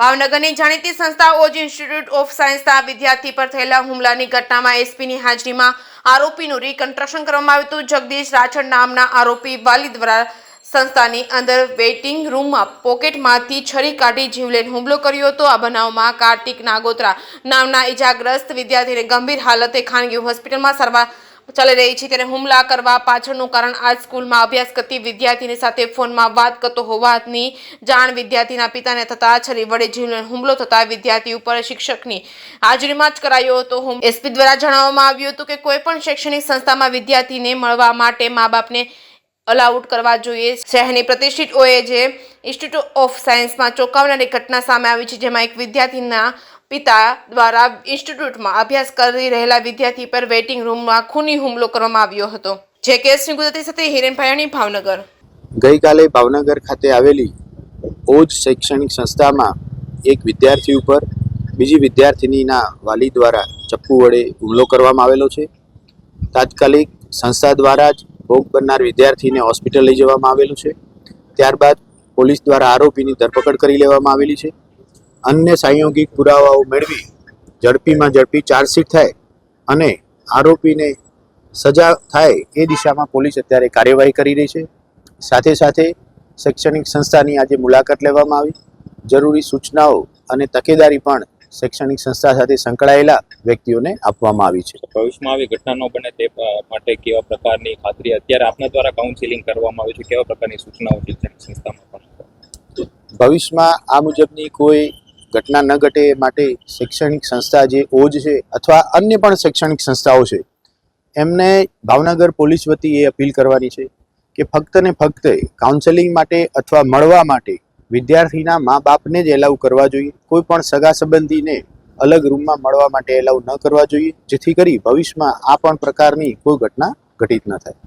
ભાવનગરની જાણીતી સંસ્થા ઓજ ઇન્સ્ટિટ્યૂટ ઓફ સાયન્સના વિદ્યાર્થી પર થયેલા હુમલાની ઘટનામાં એસપીની હાજરીમાં આરોપીનું રિકન્સ્ટ્રક્શન કરવામાં આવ્યું હતું। જગદીશ રાઠોડ નામના આરોપી વાલી દ્વારા સંસ્થાની અંદર વેઇટિંગ રૂમમાં પોકેટમાંથી છરી કાઢી જીવલેણ હુમલો કર્યો હતો। આ બનાવમાં કાર્તિક નાગોત્રા નામના ઇજાગ્રસ્ત વિદ્યાર્થીને ગંભીર હાલતે ખાનગી હોસ્પિટલમાં સારવાર ચાલી રહી છે। ત્યારે હુમલા કરવા પાછળનું કારણ આ સ્કૂલમાં અભ્યાસ કરતી વિદ્યાર્થીની સાથે ફોનમાં વાત કરતો હોવાની જાણ વિદ્યાર્થીના પિતાને થતા છરી વડે જીવલેણ હુમલો થતા વિદ્યાર્થી ઉપર શિક્ષકની હાજરીમાં જ કરાયો હતો। એસપી દ્વારા જણાવવામાં આવ્યું હતું કે કોઈ પણ શૈક્ષણિક સંસ્થામાં વિદ્યાર્થીને મળવા માટે મા બાપને અલાઉડ કરવા જોઈએ। શહેરની પ્રતિષ્ઠિત ઓએજ ઇન્સ્ટિટ્યૂટ ઓફ સાયન્સમાં ચોંકાવનારી ઘટના સામે આવી છે, જેમાં એક વિદ્યાર્થીના પિતા દ્વારા ઇન્સ્ટિટ્યૂટમાં અભ્યાસ કરી રહેલા વિદ્યાર્થી પર વેઇટિંગ રૂમમાં ખૂની હુમલો કરવામાં આવ્યો હતો। જે કેસની ગુજરાતી સાથે હિરેન ભાયાણી, ભાવનગર। ગઈકાલે ભાવનગર ખાતે આવેલી ઓજ શૈક્ષણિક સંસ્થામાં એક વિદ્યાર્થી ઉપર બીજી વિદ્યાર્થિનીના વાલી દ્વારા ચપ્પુ વડે હુમલો કરવામાં આવેલો છે। તાત્કાલિક સંસ્થા દ્વારા જ ભોગ બનનાર વિદ્યાર્થીને હોસ્પિટલ લઈ જવામાં આવેલું છે। ત્યારબાદ પોલીસ દ્વારા આરોપીની ધરપકડ કરી લેવામાં આવેલી છે। અન્ય સાંયોગિક પુરાવાઓ મેળવી ઝડપીમાં ઝડપી ચાર્જશીટ થાય અને આરોપીને સજા થાય એ દિશામાં પોલીસ અત્યારે કાર્યવાહી કરી રહી છે। સાથે સાથે શૈક્ષણિક સંસ્થાની આજે મુલાકાત લેવામાં આવી, જરૂરી સૂચનાઓ અને તકેદારી પણ શૈક્ષણિક સંસ્થા સાથે સંકળાયેલા વ્યક્તિઓને આપવામાં આવી છે। ભવિષ્યમાં આવી ઘટના ન બને તે માટે કેવા પ્રકારની ખાતરી અત્યારે આપના દ્વારા કાઉન્સિલિંગ કરવામાં આવે છે, કેવા પ્રકારની સૂચનાઓ શૈક્ષણિક સંસ્થામાં પણ ભવિષ્યમાં આ મુજબની કોઈ ઘટના ન ઘટે એ માટે શૈક્ષણિક સંસ્થા જે ઓજ છે અથવા અન્ય પણ શૈક્ષણિક સંસ્થાઓ છે એમને ભાવનગર પોલીસ વતી એ અપીલ કરવાની છે કે ફક્ત ને ફક્ત કાઉન્સેલિંગ માટે અથવા મળવા માટે વિદ્યાર્થીના મા બાપને જ એલાઉ કરવા જોઈએ। કોઈ પણ સગા સંબંધીને અલગ રૂમમાં મળવા માટે એલાઉ ન કરવા જોઈએ, જેથી કરી ભવિષ્યમાં આ પણ પ્રકારની કોઈ ઘટના ઘટિત ન થાય।